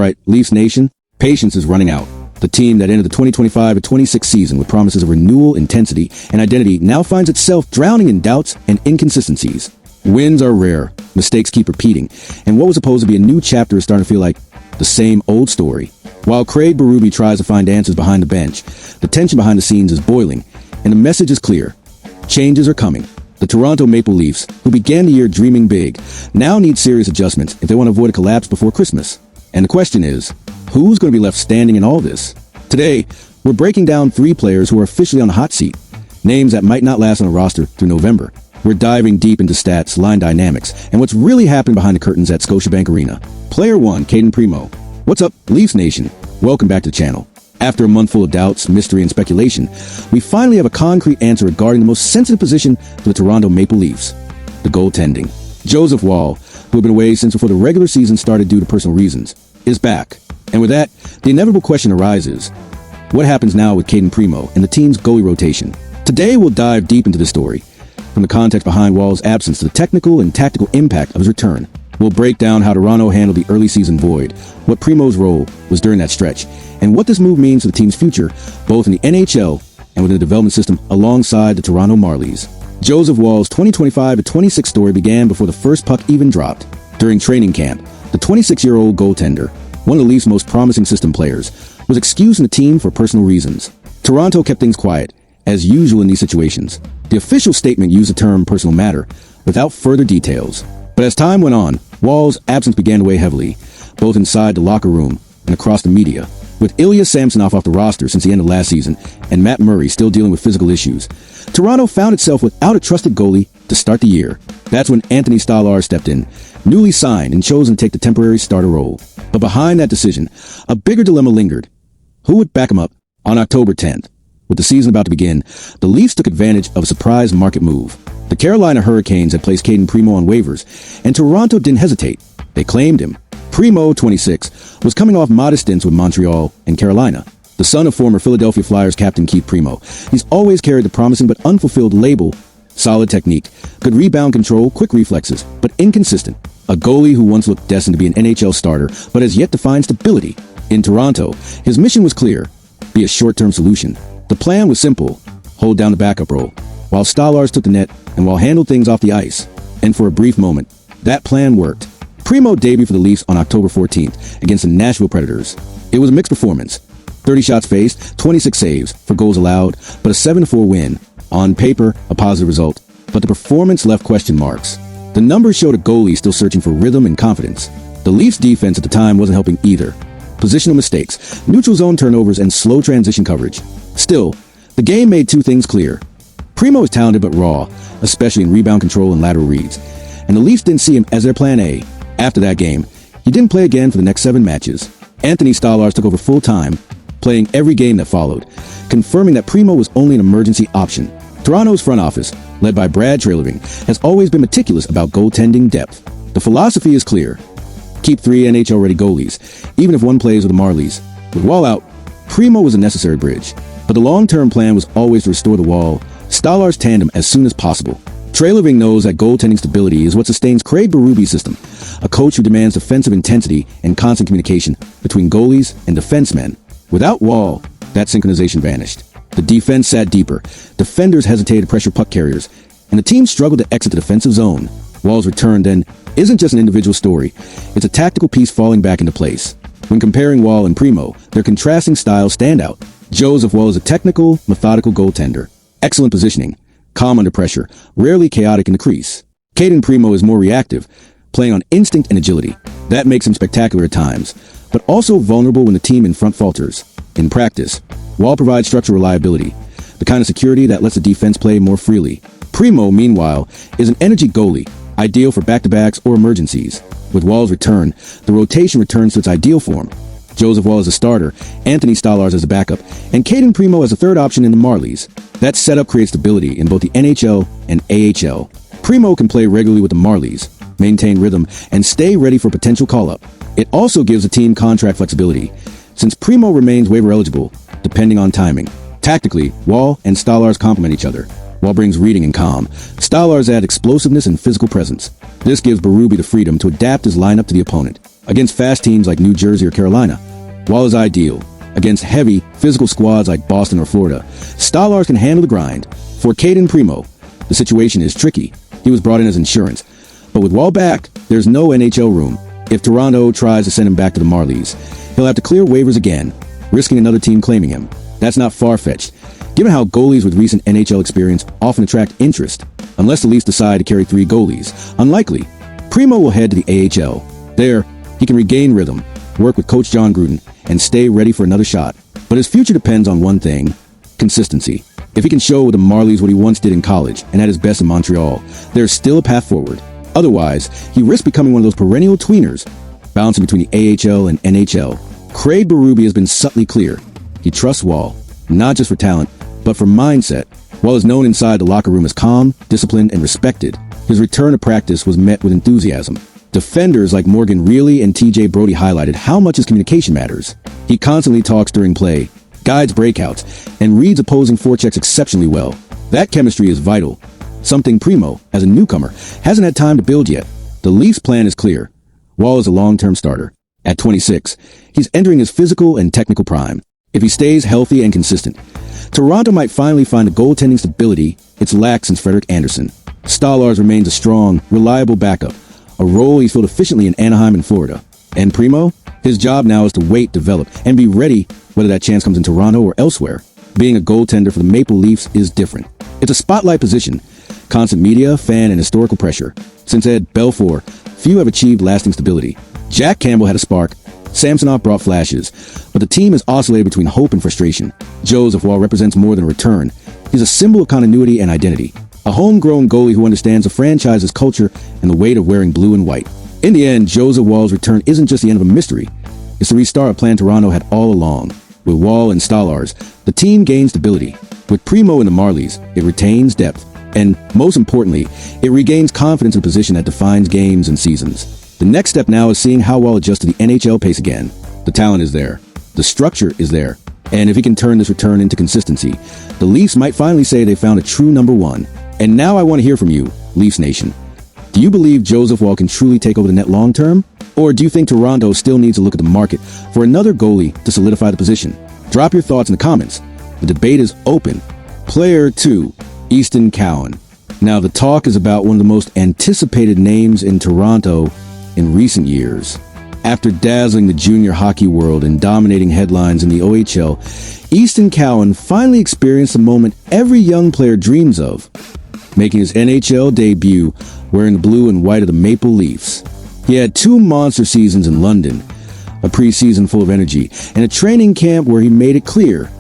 right, Leafs Nation, patience is running out. The team that ended the 2025-26 season with promises of renewal, intensity, and identity now finds itself drowning in doubts and inconsistencies. Wins are rare, mistakes keep repeating, and what was supposed to be a new chapter is starting to feel like the same old story. While Craig Berube tries to find answers behind the bench, the tension behind the scenes is boiling, and the message is clear. Changes are coming. The Toronto Maple Leafs, who began the year dreaming big, now need serious adjustments if they want to avoid a collapse before Christmas. And the question is, who's going to be left standing in all this? Today, we're breaking down 3 players who are officially on the hot seat, names that might not last on a roster through November. We're diving deep into stats, line dynamics, and what's really happening behind the curtains at Scotiabank Arena. Player 1, Cayden Primeau. What's up, Leafs Nation? Welcome back to the channel. After a month full of doubts, mystery, and speculation, we finally have a concrete answer regarding the most sensitive position for the Toronto Maple Leafs, the goaltending. Joseph Woll, who had been away since before the regular season started due to personal reasons, is back. And with that, the inevitable question arises. What happens now with Cayden Primeau and the team's goalie rotation? Today, we'll dive deep into the story, from the context behind Woll's absence to the technical and tactical impact of his return. We'll break down how Toronto handled the early season void, what Primeau's role was during that stretch, and what this move means for the team's future, both in the NHL and within the development system alongside the Toronto Marlies. Joseph Woll's 2025-26 story began before the first puck even dropped. During training camp, the 26-year-old goaltender, one of the Leafs' most promising system players, was excused from the team for personal reasons. Toronto kept things quiet, as usual in these situations. The official statement used the term personal matter, without further details. But as time went on, Woll's absence began to weigh heavily, both inside the locker room and across the media. With Ilya Samsonov off the roster since the end of last season, and Matt Murray still dealing with physical issues, Toronto found itself without a trusted goalie to start the year. That's when Anthony Stolarz stepped in, newly signed and chosen to take the temporary starter role. But behind that decision, a bigger dilemma lingered. Who would back him up? On October 10th, with the season about to begin, the Leafs took advantage of a surprise market move. The Carolina Hurricanes had placed Cayden Primeau on waivers, and Toronto didn't hesitate. They claimed him. Primeau, 26, was coming off modest stints with Montreal and Carolina. The son of former Philadelphia Flyers captain Keith Primeau, he's always carried the promising but unfulfilled label, solid technique, good rebound control, quick reflexes, but inconsistent. A goalie who once looked destined to be an NHL starter, but has yet to find stability. In Toronto, his mission was clear, be a short-term solution. The plan was simple, hold down the backup role, while Stolarz took the net and while handled things off the ice. And for a brief moment, that plan worked. Primeau debuted for the Leafs on October 14th against the Nashville Predators. It was a mixed performance. 30 shots faced, 26 saves for goals allowed, but a 7-4 win. On paper, a positive result, but the performance left question marks. The numbers showed a goalie still searching for rhythm and confidence. The Leafs defense at the time wasn't helping either. Positional mistakes, neutral zone turnovers, and slow transition coverage. Still, the game made 2 things clear. Primeau is talented but raw, especially in rebound control and lateral reads, and the Leafs didn't see him as their plan A. After that game, he didn't play again for the next 7 matches. Anthony Stolarz took over full-time, playing every game that followed, confirming that Primeau was only an emergency option. Toronto's front office, led by Brad Treliving, has always been meticulous about goaltending depth. The philosophy is clear. Keep 3 NHL-ready goalies, even if one plays with the Marlies. With Woll out, Primeau was a necessary bridge, but the long-term plan was always to restore the Woll-Stolarz tandem as soon as possible. Treliving knows that goaltending stability is what sustains Craig Berube's system, a coach who demands defensive intensity and constant communication between goalies and defensemen. Without Woll, that synchronization vanished. The defense sat deeper, defenders hesitated to pressure puck carriers, and the team struggled to exit the defensive zone. Woll's return, then, isn't just an individual story. It's a tactical piece falling back into place. When comparing Woll and Primeau, their contrasting styles stand out. Joseph Woll is a technical, methodical goaltender. Excellent positioning, calm under pressure, rarely chaotic in the crease. Cayden Primeau is more reactive, playing on instinct and agility. That makes him spectacular at times, but also vulnerable when the team in front falters. In practice, Woll provides structural reliability, the kind of security that lets the defense play more freely. Primeau, meanwhile, is an energy goalie, ideal for back-to-backs or emergencies. With Woll's return, the rotation returns to its ideal form. Joseph Woll as a starter, Anthony Stolarz as a backup, and Cayden Primeau as a third option in the Marlies. That setup creates stability in both the NHL and AHL. Primeau can play regularly with the Marlies, maintain rhythm, and stay ready for potential call-up. It also gives the team contract flexibility, since Primeau remains waiver eligible, depending on timing. Tactically, Woll and Stolarz complement each other. Woll brings reading and calm. Stolarz adds explosiveness and physical presence. This gives Berube the freedom to adapt his lineup to the opponent. Against fast teams like New Jersey or Carolina, Woll is ideal. Against heavy, physical squads like Boston or Florida, Stallars can handle the grind. For Caden Primo, the situation is tricky. He was brought in as insurance. But with Woll back, there's no NHL room. If Toronto tries to send him back to the Marlies, he'll have to clear waivers again, risking another team claiming him. That's not far-fetched, given how goalies with recent NHL experience often attract interest, unless the Leafs decide to carry 3 goalies. Unlikely. Primo will head to the AHL. There, he can regain rhythm, work with Coach John Gruden, and stay ready for another shot. But his future depends on one thing: consistency. If he can show with the Marlies what he once did in college and at his best in Montreal, there's still a path forward. Otherwise, he risks becoming one of those perennial tweeners, bouncing between the AHL and NHL. Craig Berube has been subtly clear. He trusts Woll, not just for talent, but for mindset. Woll is known inside the locker room as calm, disciplined, and respected. His return to practice was met with enthusiasm. Defenders like Morgan Reilly and TJ Brody highlighted how much his communication matters. He constantly talks during play, guides breakouts, and reads opposing forechecks exceptionally well. That chemistry is vital, something Primo, as a newcomer, hasn't had time to build yet. The Leafs' plan is clear. Woll is a long-term starter. At 26, he's entering his physical and technical prime. If he stays healthy and consistent, Toronto might finally find the goaltending stability it's lacked since Frederik Andersen. Stallars remains a strong, reliable backup, a role he's filled efficiently in Anaheim and Florida. And Primo? His job now is to wait, develop, and be ready whether that chance comes in Toronto or elsewhere. Being a goaltender for the Maple Leafs is different. It's a spotlight position, constant media, fan, and historical pressure. Since Ed Belfour, few have achieved lasting stability. Jack Campbell had a spark. Samsonov brought flashes, but the team has oscillated between hope and frustration. Joseph Woll represents more than a return. He's a symbol of continuity and identity. A homegrown goalie who understands the franchise's culture and the weight of wearing blue and white. In the end, Joseph Woll's return isn't just the end of a mystery. It's the restart a plan Toronto had all along. With Woll and Stallars, the team gains stability. With Primo and the Marlies, it retains depth. And, most importantly, it regains confidence in a position that defines games and seasons. The next step now is seeing how Woll adjusts to the NHL pace again. The talent is there. The structure is there. And if he can turn this return into consistency, the Leafs might finally say they found a true number one. And now I want to hear from you, Leafs Nation. Do you believe Joseph Woll can truly take over the net long term? Or do you think Toronto still needs to look at the market for another goalie to solidify the position? Drop your thoughts in the comments. The debate is open. Player 2, Easton Cowan. Now the talk is about one of the most anticipated names in Toronto in recent years. After dazzling the junior hockey world and dominating headlines in the OHL, Easton Cowan finally experienced the moment every young player dreams of, making his NHL debut wearing the blue and white of the Maple Leafs. He had 2 monster seasons in London, a preseason full of energy, and a training camp where he made it clear,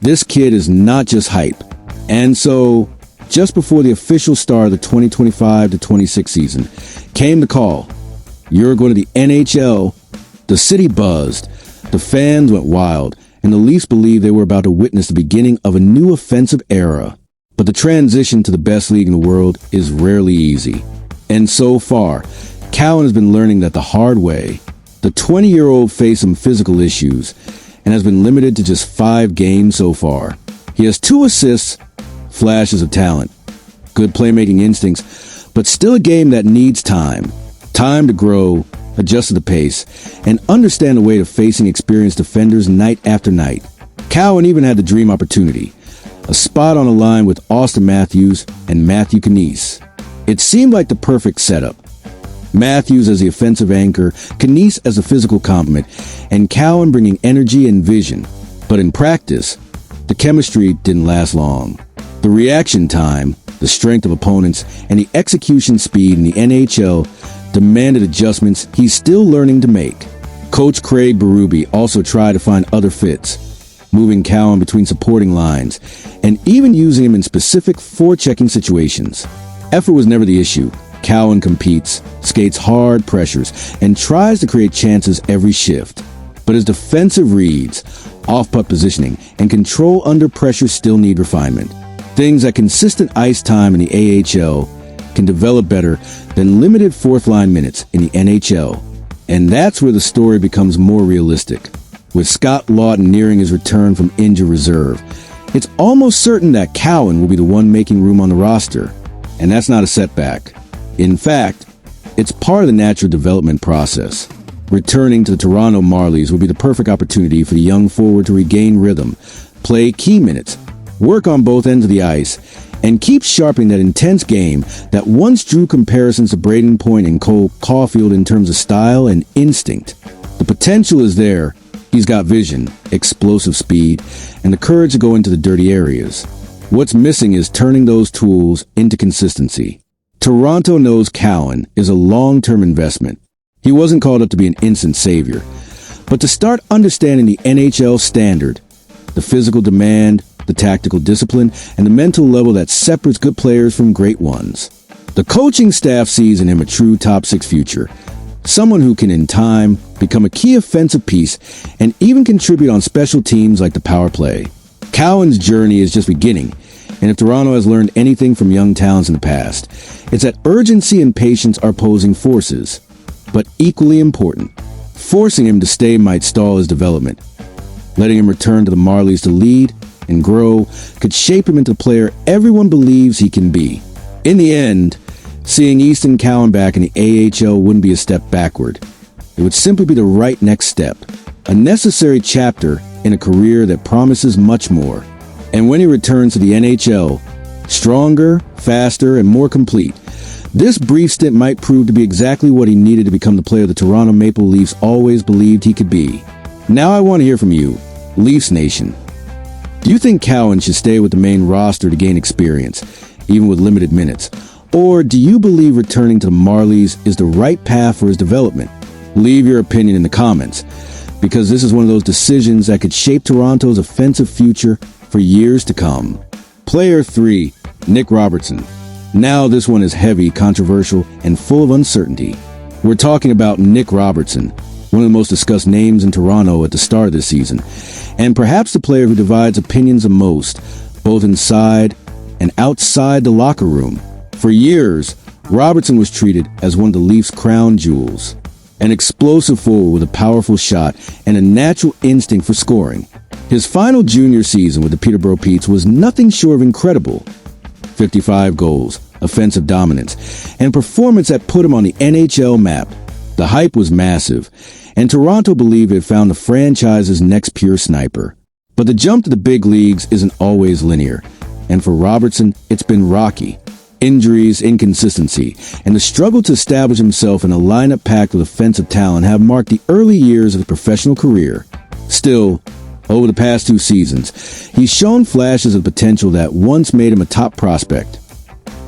this kid is not just hype. And so, just before the official start of the 2025-26 season, came the call. You're going to the NHL. The city buzzed. The fans went wild, and the Leafs believed they were about to witness the beginning of a new offensive era. But the transition to the best league in the world is rarely easy. And so far, Cowan has been learning that the hard way. The 20-year-old faced some physical issues and has been limited to just 5 games so far. He has 2 assists, flashes of talent, good playmaking instincts, but still a game that needs time. Time to grow, adjust to the pace, and understand the weight of facing experienced defenders night after night. Cowan even had the dream opportunity, a spot on a line with Austin Matthews and Matthew Knies. It seemed like the perfect setup. Matthews as the offensive anchor, Knies as the physical complement, and Cowan bringing energy and vision. But in practice, the chemistry didn't last long. The reaction time, the strength of opponents, and the execution speed in the NHL demanded adjustments he's still learning to make. Coach Craig Berube also tried to find other fits, moving Cowan between supporting lines, and even using him in specific forechecking situations. Effort was never the issue. Cowan competes, skates hard pressures, and tries to create chances every shift. But his defensive reads, off-puck positioning, and control under pressure still need refinement. Things that consistent ice time in the AHL can develop better than limited fourth-line minutes in the NHL. And that's where the story becomes more realistic. With Scott Lawton nearing his return from injured reserve, it's almost certain that Cowan will be the one making room on the roster. And that's not a setback. In fact, it's part of the natural development process. Returning to the Toronto Marlies would be the perfect opportunity for the young forward to regain rhythm, play key minutes, work on both ends of the ice, and keep sharpening that intense game that once drew comparisons to Braden Point and Cole Caulfield in terms of style and instinct. The potential is there. He's got vision, explosive speed, and the courage to go into the dirty areas. What's missing is turning those tools into consistency. Toronto knows Cowan is a long-term investment. He wasn't called up to be an instant savior, but to start understanding the NHL standard, the physical demand, the tactical discipline, and the mental level that separates good players from great ones. The coaching staff sees in him a true top six future, someone who can in time become a key offensive piece and even contribute on special teams like the power play. Cowan's journey is just beginning, and if Toronto has learned anything from young talents in the past, it's that urgency and patience are opposing forces. But equally important, forcing him to stay might stall his development. Letting him return to the Marlies to lead and grow could shape him into the player everyone believes he can be. In the end, seeing Easton Cowan back in the AHL wouldn't be a step backward. It would simply be the right next step, a necessary chapter in a career that promises much more. And when he returns to the NHL, stronger, faster, and more complete, this brief stint might prove to be exactly what he needed to become the player the Toronto Maple Leafs always believed he could be. Now I want to hear from you, Leafs Nation. Do you think Cowan should stay with the main roster to gain experience, even with limited minutes? Or do you believe returning to the Marlies is the right path for his development? Leave your opinion in the comments, because this is one of those decisions that could shape Toronto's offensive future for years to come. Player 3, Nick Robertson. Now this one is heavy, controversial, and full of uncertainty. We're talking about Nick Robertson, one of the most discussed names in Toronto at the start of this season, and perhaps the player who divides opinions the most, both inside and outside the locker room. For years, Robertson was treated as one of the Leafs' crown jewels, an explosive forward with a powerful shot and a natural instinct for scoring. His final junior season with the Peterborough Petes was nothing short of incredible. 55 goals, offensive dominance, and performance that put him on the NHL map. The hype was massive, and Toronto believed it had found the franchise's next pure sniper. But the jump to the big leagues isn't always linear, and for Robertson, it's been rocky. Injuries, inconsistency, and the struggle to establish himself in a lineup packed with offensive talent have marked the early years of his professional career. Still, over the past 2 seasons, he's shown flashes of potential that once made him a top prospect.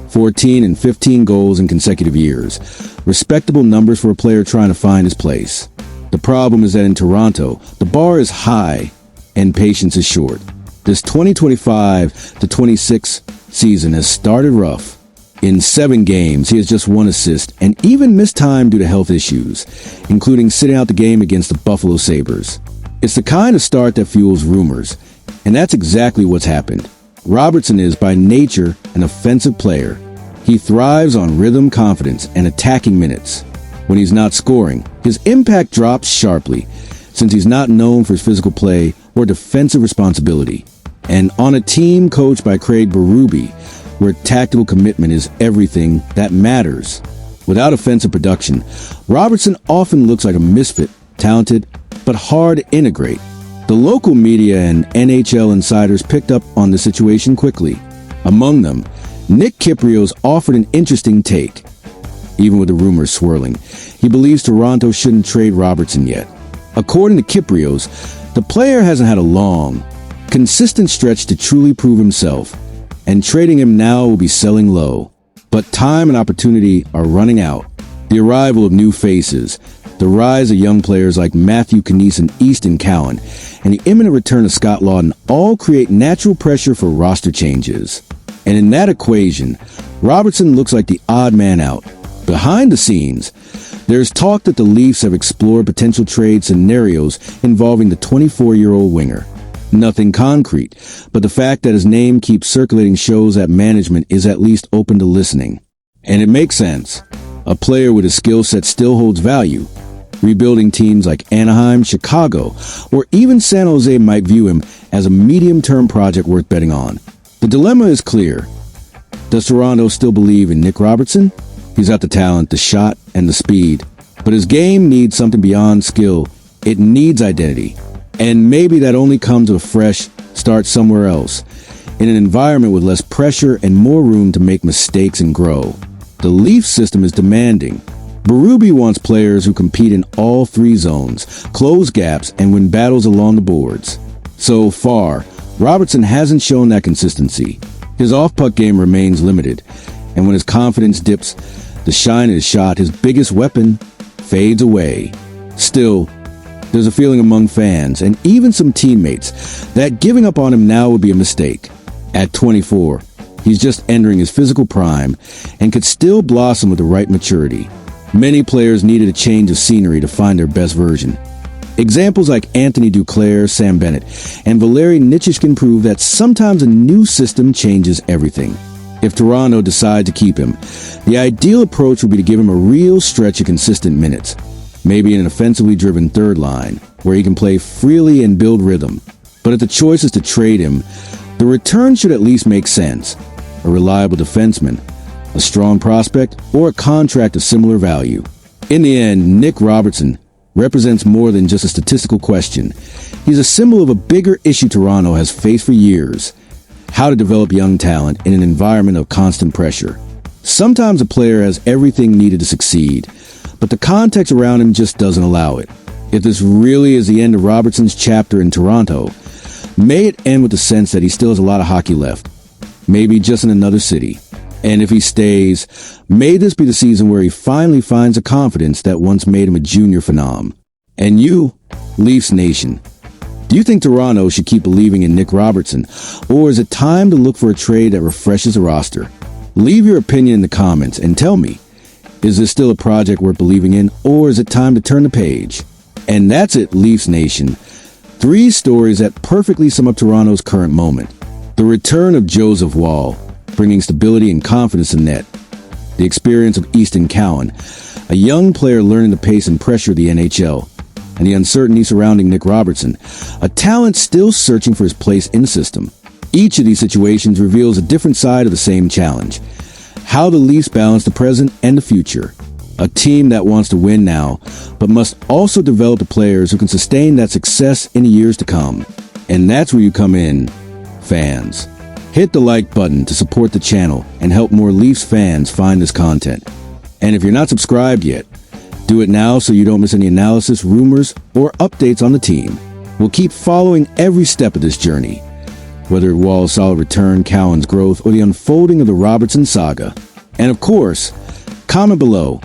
14 and 15 goals in consecutive years. Respectable numbers for a player trying to find his place. The problem is that in Toronto, the bar is high and patience is short. This 2025-26 season has started rough. In 7 games, he has just 1 assist and even missed time due to health issues, including sitting out the game against the Buffalo Sabres. It's the kind of start that fuels rumors, and that's exactly what's happened. Robertson is, by nature, an offensive player. He thrives on rhythm, confidence, and attacking minutes. When he's not scoring, his impact drops sharply, since he's not known for his physical play or defensive responsibility. And on a team coached by Craig Berube, where tactical commitment is everything that matters, without offensive production, Robertson often looks like a misfit, talented, but hard to integrate. The local media and NHL insiders picked up on the situation quickly. Among them, Nick Kypreos offered an interesting take. Even with the rumors swirling, he believes Toronto shouldn't trade Robertson yet. According to Kypreos, the player hasn't had a long, consistent stretch to truly prove himself, and trading him now will be selling low. But time and opportunity are running out. The arrival of new faces, the rise of young players like Matthew Knies and Easton Cowan, and the imminent return of Scott Laughton all create natural pressure for roster changes. And in that equation, Robertson looks like the odd man out. Behind the scenes, there's talk that the Leafs have explored potential trade scenarios involving the 24-year-old winger. Nothing concrete, but the fact that his name keeps circulating shows that management is at least open to listening. And it makes sense. A player with a skill set still holds value. Rebuilding teams like Anaheim, Chicago, or even San Jose might view him as a medium-term project worth betting on. The dilemma is clear. Does Toronto still believe in Nick Robertson? He's got the talent, the shot, and the speed. But his game needs something beyond skill. It needs identity. And maybe that only comes with a fresh start somewhere else, in an environment with less pressure and more room to make mistakes and grow. The Leafs system is demanding. Berube wants players who compete in all three zones, close gaps, and win battles along the boards. So far, Robertson hasn't shown that consistency. His off-puck game remains limited, and when his confidence dips, the shine of his shot, his biggest weapon, fades away. Still, there's a feeling among fans, and even some teammates, that giving up on him now would be a mistake. At 24, he's just entering his physical prime and could still blossom with the right maturity. Many players needed a change of scenery to find their best version. Examples like Anthony Duclair, Sam Bennett, and Valeri Nichushkin prove that sometimes a new system changes everything. If Toronto decide to keep him, the ideal approach would be to give him a real stretch of consistent minutes, maybe in an offensively driven third line, where he can play freely and build rhythm. But if the choice is to trade him, the return should at least make sense. A reliable defenseman, a strong prospect, or a contract of similar value. In the end, Nick Robertson represents more than just a statistical question. He's a symbol of a bigger issue Toronto has faced for years: how to develop young talent in an environment of constant pressure. Sometimes a player has everything needed to succeed, but the context around him just doesn't allow it. If this really is the end of Robertson's chapter in Toronto, may it end with the sense that he still has a lot of hockey left, maybe just in another city. And if he stays, may this be the season where he finally finds a confidence that once made him a junior phenom. And you, Leafs Nation, do you think Toronto should keep believing in Nick Robertson, or is it time to look for a trade that refreshes the roster? Leave your opinion in the comments and tell me, is this still a project worth believing in, or is it time to turn the page? And that's it, Leafs Nation. 3 stories that perfectly sum up Toronto's current moment. The return of Joseph Woll, bringing stability and confidence in net. The experience of Easton Cowan, a young player learning the pace and pressure of the NHL. And the uncertainty surrounding Nick Robertson, a talent still searching for his place in the system. Each of these situations reveals a different side of the same challenge: how the Leafs balance the present and the future. A team that wants to win now, but must also develop the players who can sustain that success in the years to come. And that's where you come in, fans. Hit the like button to support the channel and help more Leafs fans find this content. And if you're not subscribed yet, do it now so you don't miss any analysis, rumors, or updates on the team. We'll keep following every step of this journey, whether it Woll's solid return, Cowan's growth, or the unfolding of the Robertson saga. And of course, comment below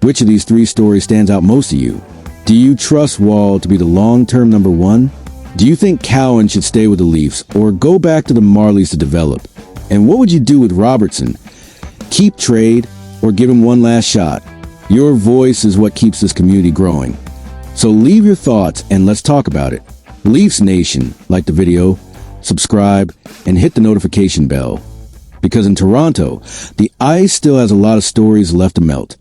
which of these 3 stories stands out most to you. Do you trust Woll to be the long-term number 1? Do you think Cowan should stay with the Leafs or go back to the Marlies to develop? And what would you do with Robertson? Keep, trade, or give him one last shot? Your voice is what keeps this community growing. So leave your thoughts and let's talk about it. Leafs Nation, like the video, subscribe, and hit the notification bell. Because in Toronto, the ice still has a lot of stories left to melt.